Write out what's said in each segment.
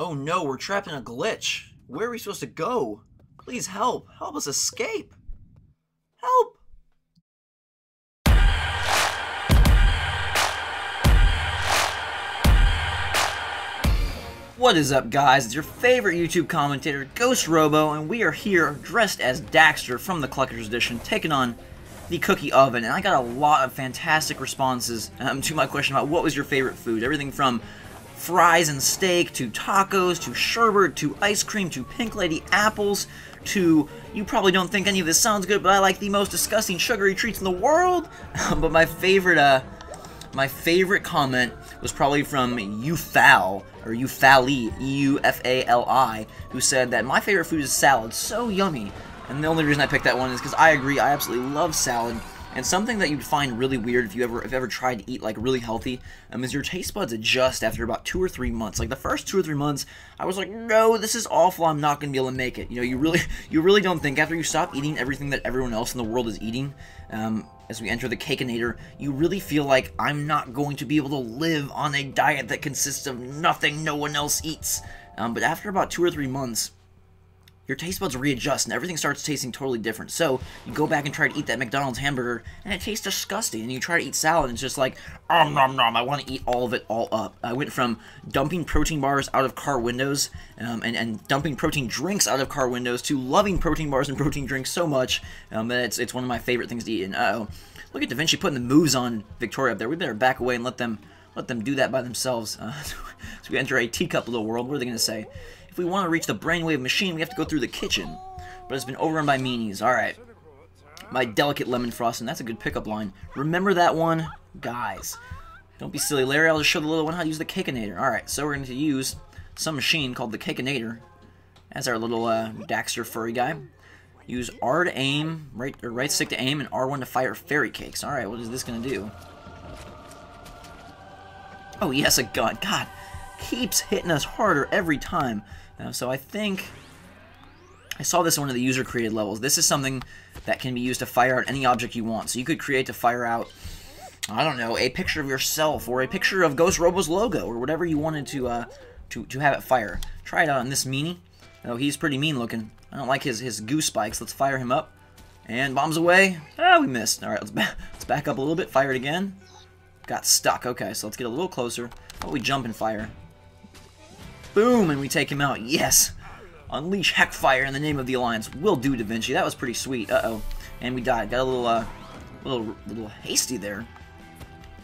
Oh no, we're trapped in a glitch. Where are we supposed to go? Please help. Help us escape. Help! What is up, guys? It's your favorite YouTube commentator, GhostRobo, and we are here dressed as Daxter from the Collector's Edition, taking on the Cookie Oven. And I got a lot of fantastic responses to my question about what was your favorite food. Everything from fries and steak, to tacos, to sherbet, to ice cream, to Pink Lady apples, to, you probably don't think any of this sounds good, but I like the most disgusting sugary treats in the world. But my favorite comment was probably from Ufal, or Ufali, E-U-F-A-L-I, who said that my favorite food is salad. So yummy. And the only reason I picked that one is because I agree, I absolutely love salad. And something that you'd find really weird if you ever tried to eat like really healthy, is your taste buds adjust after about 2 or 3 months. Like the first 2 or 3 months, I was like, no, this is awful. I'm not gonna be able to make it. You know, you really don't think after you stop eating everything that everyone else in the world is eating. As we enter the Cakeinator, you really feel like I'm not going to be able to live on a diet that consists of nothing no one else eats. But after about 2 or 3 months, your taste buds readjust and everything starts tasting totally different. So you go back and try to eat that McDonald's hamburger and it tastes disgusting. And you try to eat salad and it's just like, nom nom, I want to eat all of it all up. I went from dumping protein bars out of car windows and dumping protein drinks out of car windows to loving protein bars and protein drinks so much that it's one of my favorite things to eat. And uh-oh, look at Da Vinci putting the moves on Victoria up there. We better back away and let them do that by themselves. So we enter a teacup little world. What are they going to say? If we want to reach the brainwave machine, we have to go through the kitchen. But it's been overrun by meanies. Alright. My delicate lemon frosting. That's a good pickup line. Remember that one? Guys. Don't be silly, Larry. I'll just show the little one how to use the Cakeinator. Alright, so we're going to use some machine called the Cakeinator as our little Daxter furry guy. Use R to aim, right stick to aim, and R1 to fire fairy cakes. Alright, what is this going to do? Oh, yes, a gun. God, keeps hitting us harder every time. So I think I saw this in one of the user-created levels. This is something that can be used to fire out any object you want. So you could create to fire out, I don't know, a picture of yourself or a picture of GhostRobo's logo or whatever you wanted to have it fire. Try it out on this meanie. Oh, he's pretty mean looking. I don't like his goose spikes. Let's fire him up. And bombs away. Ah, we missed. All right, let's back up a little bit. Fire it again. Got stuck. Okay, so let's get a little closer. How about we jump and fire? Boom, and we take him out. Yes! Unleash Heckfire in the name of the Alliance. Will do, Da Vinci. That was pretty sweet. Uh-oh. And we died. Got a little hasty there.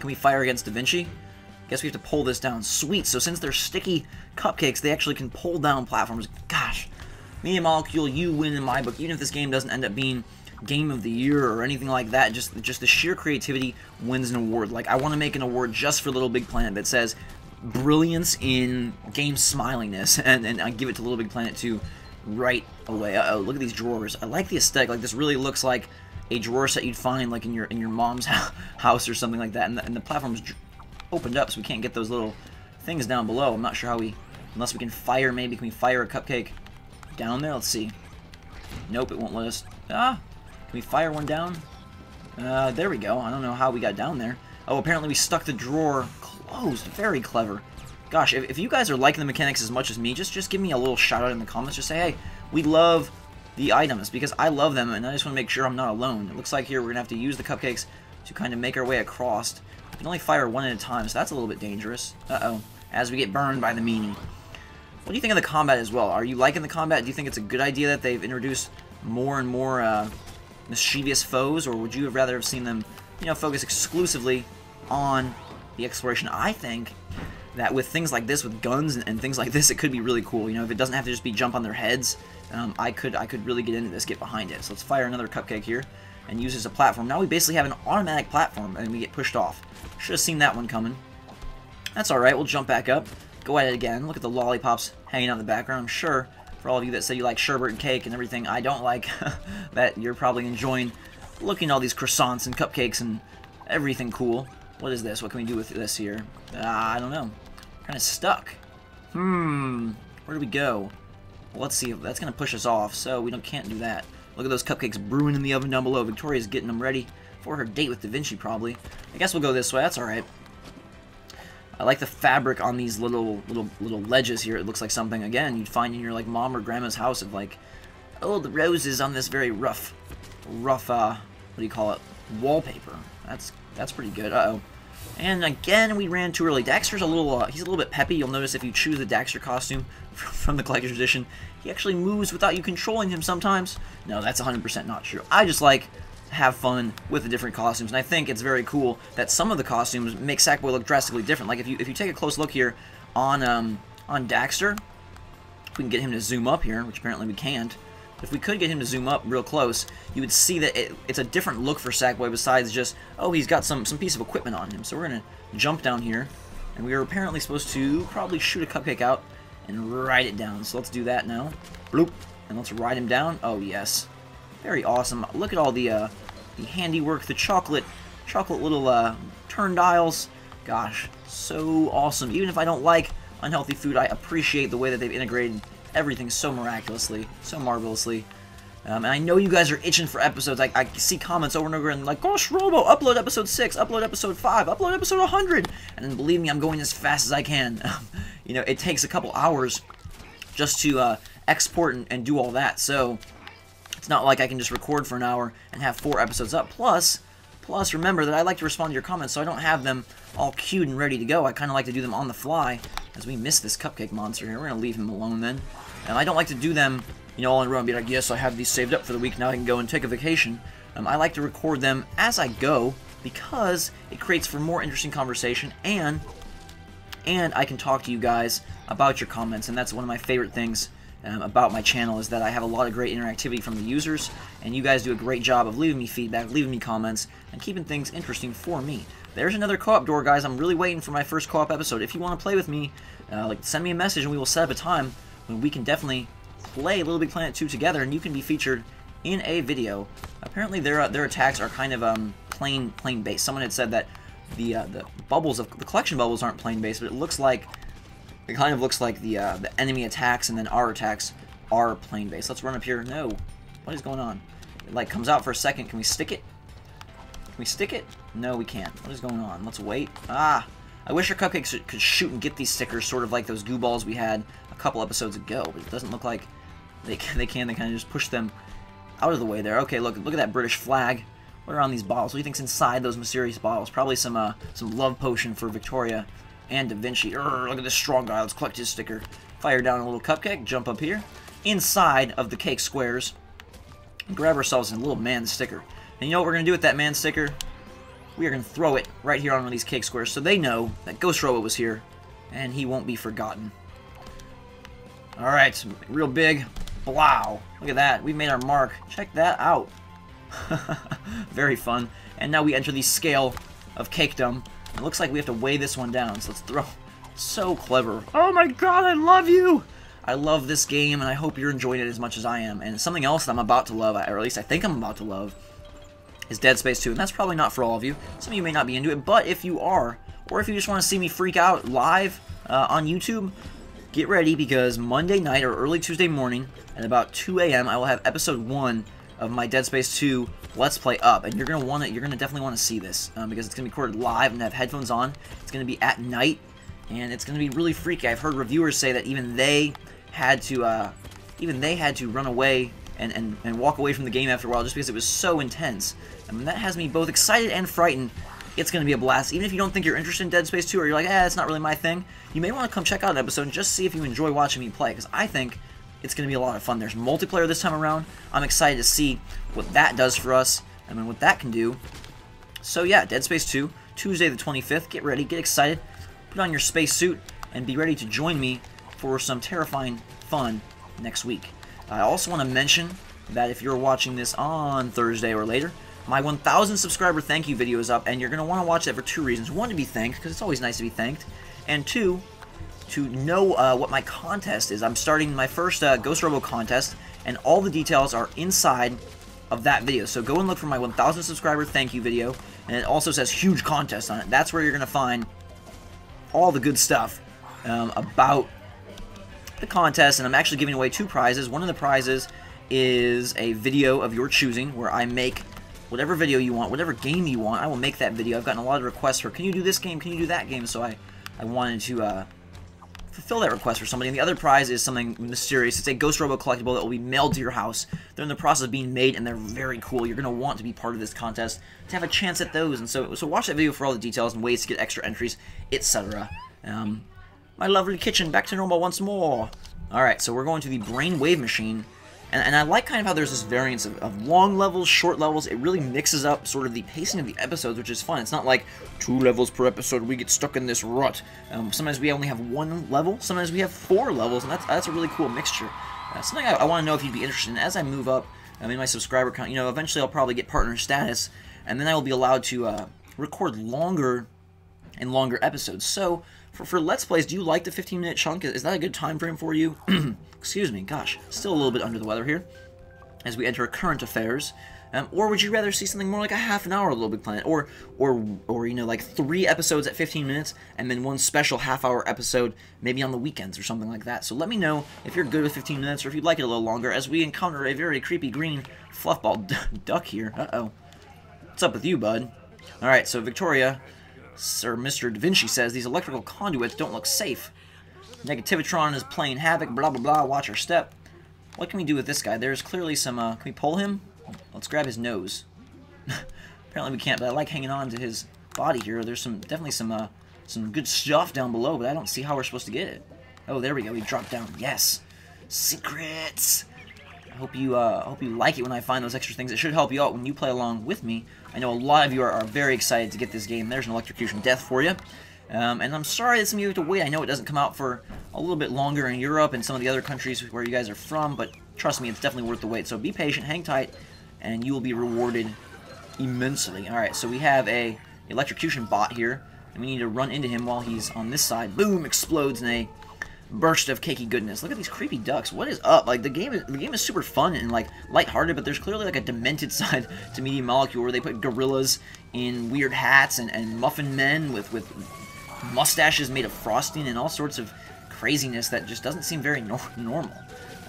Can we fire against Da Vinci? Guess we have to pull this down. Sweet. So since they're sticky cupcakes, they actually can pull down platforms. Gosh. Me and Molecule, you win in my book. Even if this game doesn't end up being Game of the Year or anything like that, just the sheer creativity wins an award. Like, I want to make an award just for Little Big Planet that says brilliance in game smiliness, and I give it to Little Big Planet 2 right away. Uh-oh, look at these drawers. I like the aesthetic. Like, this really looks like a drawer set you'd find like in your mom's house or something like that. And the platform's opened up, so we can't get those little things down below. I'm not sure how unless we can fire. Maybe can we fire a cupcake down there? Let's see. Nope, it won't let us. Can we fire one down? There we go. I don't know how we got down there. Oh, apparently we stuck the drawer closed. Very clever. Gosh, if you guys are liking the mechanics as much as me, just give me a little shout out in the comments. Just say, hey, we love the items, because I love them, and I just want to make sure I'm not alone. It looks like here we're going to have to use the cupcakes to kind of make our way across. We can only fire one at a time, so that's a little bit dangerous. Uh-oh. As we get burned by the meanie. What do you think of the combat as well? Are you liking the combat? Do you think it's a good idea that they've introduced more and more mischievous foes, or would you have rather have seen them, you know, focus exclusively on the exploration? I think that with things like this, with guns and things like this, it could be really cool. You know, if it doesn't have to just be jump on their heads, I could really get into this, get behind it. So let's fire another cupcake here and use it as a platform. Now we basically have an automatic platform, and we get pushed off. Should have seen that one coming. That's alright, we'll jump back up, go at it again. Look at the lollipops hanging out in the background. I'm sure for all of you that say you like sherbet and cake and everything I don't like, that you're probably enjoying looking at all these croissants and cupcakes and everything cool. What is this? What can we do with this here? I don't know. Kind of stuck. Where do we go? Well, let's see. That's going to push us off, so we can't do that. Look at those cupcakes brewing in the oven down below. Victoria's getting them ready for her date with Da Vinci, probably. I guess we'll go this way. That's alright. I like the fabric on these little ledges here. It looks like something, again, you'd find in your, like, mom or grandma's house of, like, oh, the roses on this very rough, what do you call it, wallpaper. That's pretty good. Uh-oh. And again, we ran too early. Daxter's a little, he's a little bit peppy. You'll notice if you choose the Daxter costume from the Collector's Edition, he actually moves without you controlling him sometimes. No, that's 100% not true. I just like to have fun with the different costumes, and I think it's very cool that some of the costumes make Sackboy look drastically different. Like, if you take a close look here on Daxter, if we can get him to zoom up here, which apparently we can't. If we could get him to zoom up real close, you would see that it's a different look for Sackboy besides just, oh, he's got some piece of equipment on him. So we're going to jump down here, and we are apparently supposed to probably shoot a cupcake out and ride it down. So let's do that now. Bloop. And let's ride him down. Oh, yes. Very awesome. Look at all the handiwork, the chocolate little turn dials. Gosh, so awesome. Even if I don't like unhealthy food, I appreciate the way that they've integrated everything so miraculously, so marvelously. And I know you guys are itching for episodes. I see comments over and over and like, GhostRobo, upload episode 6, upload episode 5, upload episode 100. And then believe me, I'm going as fast as I can. You know, it takes a couple hours just to export and do all that. So it's not like I can just record for an hour and have 4 episodes up. Plus, remember that I like to respond to your comments, so I don't have them all queued and ready to go. I kind of like to do them on the fly, as we miss this cupcake monster here. We're going to leave him alone then. And I don't like to do them, you know, all in a row and be like, yes, I have these saved up for the week, now I can go and take a vacation. I like to record them as I go, because it creates for more interesting conversation, and I can talk to you guys about your comments, and that's one of my favorite things about my channel, is that I have a lot of great interactivity from the users, and you guys do a great job of leaving me feedback, leaving me comments, and keeping things interesting for me. There's another co-op door, guys. I'm really waiting for my first co-op episode. If you want to play with me, like, send me a message and we will set up a time when we can definitely play Little Big Planet 2 together, and you can be featured in a video. Apparently their attacks are kind of plane based. Someone had said that the bubbles of the collection bubbles aren't plane based, but it kind of looks like the enemy attacks and then our attacks are plane based. Let's run up here. No, what is going on? It like comes out for a second. Can we stick it? Can we stick it? No, we can't. What is going on? Let's wait. Ah, I wish our cupcakes could shoot and get these stickers, sort of like those goo balls we had a couple episodes ago. But it doesn't look like they can. They kind of just push them out of the way there. Okay, look at that British flag. What are on these bottles? What do you think's inside those mysterious bottles? Probably some love potion for Victoria and Da Vinci. Urgh, look at this strong guy. Let's collect his sticker. Fire down a little cupcake. Jump up here. Inside of the cake squares. And grab ourselves a little man sticker. And you know what we're going to do with that man sticker? We are going to throw it right here on one of these cake squares so they know that GhostRobo was here and he won't be forgotten. Alright, real big. Wow. Look at that. We made our mark. Check that out. Very fun. And now we enter the scale of cakedom. It looks like we have to weigh this one down, so let's throw. So clever. Oh my god, I love you! I love this game, and I hope you're enjoying it as much as I am. And something else that I'm about to love, or at least I think I'm about to love, is Dead Space 2. And that's probably not for all of you. Some of you may not be into it, but if you are, or if you just want to see me freak out live on YouTube, get ready, because Monday night or early Tuesday morning at about 2 a.m. I will have episode 1 of my Dead Space 2 Let's Play up, and you're gonna definitely want to see this because it's gonna be recorded live and have headphones on. It's gonna be at night, and it's gonna be really freaky. I've heard reviewers say that even they had to run away and walk away from the game after a while just because it was so intense. I mean, that has me both excited and frightened. It's going to be a blast. Even if you don't think you're interested in Dead Space 2, or you're like, it's not really my thing, you may want to come check out an episode and just see if you enjoy watching me play, because I think it's going to be a lot of fun. There's multiplayer this time around. I'm excited to see what that does for us, and what that can do. So yeah, Dead Space 2, Tuesday the 25th. Get ready, get excited, put on your space suit, and be ready to join me for some terrifying fun next week. I also want to mention that if you're watching this on Thursday or later, my 1,000 subscriber thank you video is up, and you're going to want to watch that for 2 reasons. 1, to be thanked, because it's always nice to be thanked, and 2, to know what my contest is. I'm starting my first GhostRobo contest, and all the details are inside of that video. So go and look for my 1,000 subscriber thank you video, and it also says huge contest on it. That's where you're going to find all the good stuff about the contest, and I'm actually giving away 2 prizes. One of the prizes is a video of your choosing, where I make whatever video you want, whatever game you want. I will make that video. I've gotten a lot of requests for, can you do this game, can you do that game? So I I wanted to fulfill that request for somebody. And the other prize is something mysterious. It's a GhostRobo collectible that will be mailed to your house. They're in the process of being made, and they're very cool. You're going to want to be part of this contest to have a chance at those. And so watch that video for all the details and ways to get extra entries, etc. My lovely kitchen, back to normal once more. Alright, so we're going to the Brainwave machine. And I like kind of how there's this variance of long levels, short levels. It really mixes up sort of the pacing of the episodes, which is fun. It's not like 2 levels per episode, we get stuck in this rut. Sometimes we only have 1 level, sometimes we have 4 levels, and that's a really cool mixture. Something I want to know if you'd be interested in. As I move up in my subscriber count, you know, eventually I'll probably get partner status, and then I will be allowed to record longer and longer episodes. So, for Let's Plays, do you like the 15-minute chunk? Is that a good time frame for you? Excuse me, gosh, still a little bit under the weather here as we enter current affairs. Or would you rather see something more like a half an hour of Little Big Planet? Or you know, like 3 episodes at 15 minutes and then 1 special half-hour episode maybe on the weekends or something like that. So let me know if you're good with 15 minutes or if you'd like it a little longer as we encounter a very creepy green fluffball duck here. Uh-oh. What's up with you, bud? Alright, so Victoria, Sir Mr. Da Vinci says, these electrical conduits don't look safe. Negativitron is playing havoc, blah blah blah, watch our step. What can we do with this guy? There's clearly some, can we pull him? Let's grab his nose. Apparently we can't, but I like hanging on to his body here. There's definitely some good stuff down below, but I don't see how we're supposed to get it. Oh, there we go, we dropped down. Yes! Secrets! I hope you like it when I find those extra things. It should help you out when you play along with me. I know a lot of you are very excited to get this game. There's an electrocution death for you. And I'm sorry that some of you have to wait. I know it doesn't come out for a little bit longer in Europe and some of the other countries where you guys are from, but trust me, it's definitely worth the wait. So be patient, hang tight, and you will be rewarded immensely. Alright, so we have a electrocution bot here, and we need to run into him while he's on this side. Boom! Explodes in a burst of cakey goodness. Look at these creepy ducks. What is up? Like, the game is super fun and, like, lighthearted, but there's clearly, like, a demented side to Media Molecule where they put gorillas in weird hats and muffin men with mustaches made of frosting and all sorts of craziness that just doesn't seem very normal.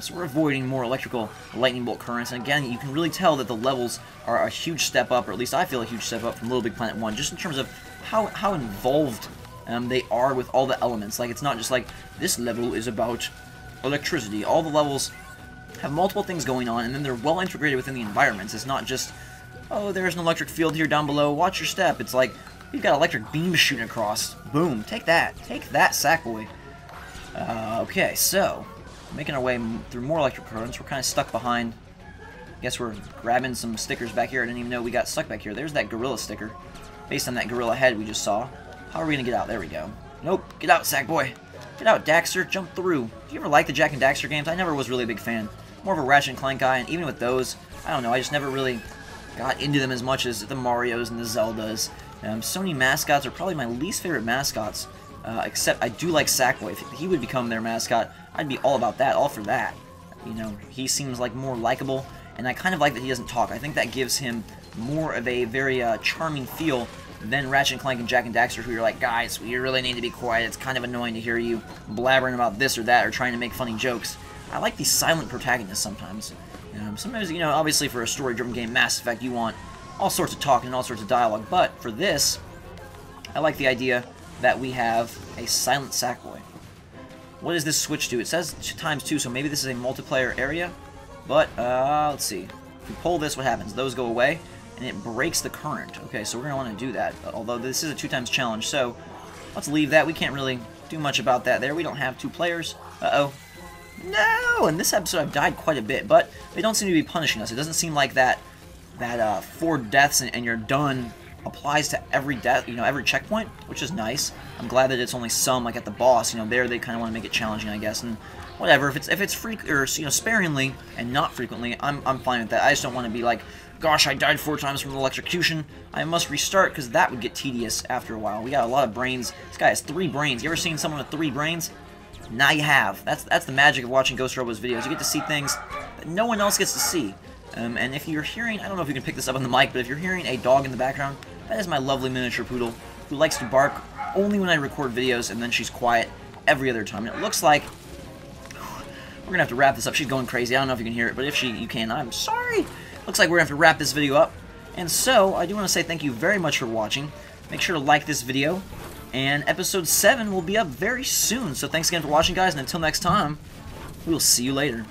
So we're avoiding more electrical lightning bolt currents, and again, you can really tell that the levels are a huge step up, or at least I feel a huge step up from Little Big Planet 1, just in terms of how involved they are with all the elements. Like, it's not just like, this level is about electricity. All the levels have multiple things going on, and then they're well integrated within the environments. It's not just, oh, there's an electric field here down below, watch your step. It's like, we've got electric beams shooting across. Boom. Take that. Take that, Sackboy. Okay, so, making our way through more electric currents. We're kind of stuck behind. Guess we're grabbing some stickers back here. I didn't even know we got stuck back here. There's that gorilla sticker. Based on that gorilla head we just saw. How are we going to get out? There we go. Nope. Get out, Sackboy. Get out, Daxter. Jump through. Do you ever like the Jak and Daxter games? I never was really a big fan. More of a Ratchet and Clank guy, and even with those, I don't know, I just never really got into them as much as the Marios and the Zeldas. Sony mascots are probably my least favorite mascots, except I do like Sackboy. If he would become their mascot, I'd be all about that, all for that. You know, he seems like more likable, and I kind of like that he doesn't talk. I think that gives him more of a very charming feel than Ratchet and Clank and Jak and Daxter, who you're like, guys, we really need to be quiet. It's kind of annoying to hear you blabbering about this or that or trying to make funny jokes. I like these silent protagonists sometimes. Sometimes, you know, obviously for a story-driven game, Mass Effect, you want all sorts of talking and all sorts of dialogue, but for this, I like the idea that we have a silent Sackboy. What does this switch do? It says ×2, so maybe this is a multiplayer area, but, let's see. If we pull this, what happens? Those go away, and it breaks the current. Okay, so we're going to want to do that, although this is a 2x challenge, so let's leave that. We can't really do much about that there. We don't have 2 players. Uh-oh. No! In this episode, I've died quite a bit, but they don't seem to be punishing us. It doesn't seem like that 4 deaths and you're done applies to every death, you know, every checkpoint, which is nice. I'm glad that it's only some, like at the boss, you know, there they kind of want to make it challenging, I guess, and whatever. If it's sparingly and not frequently, I'm fine with that. I just don't want to be like, gosh, I died 4 times from the electrocution. I must restart, because that would get tedious after a while. We got a lot of brains. This guy has 3 brains. You ever seen someone with 3 brains? Now you have. That's the magic of watching GhostRobo's videos. You get to see things that no one else gets to see. And if you're hearing, I don't know if you can pick this up on the mic, but if you're hearing a dog in the background, that is my lovely miniature poodle, who likes to bark only when I record videos, and then she's quiet every other time. And it looks like we're going to have to wrap this up. She's going crazy. I don't know if you can hear it, but if you can, I'm sorry. Looks like we're going to have to wrap this video up. And so, I do want to say thank you very much for watching. Make sure to like this video, And episode 7 will be up very soon. So thanks again for watching, guys, and until next time, we will see you later.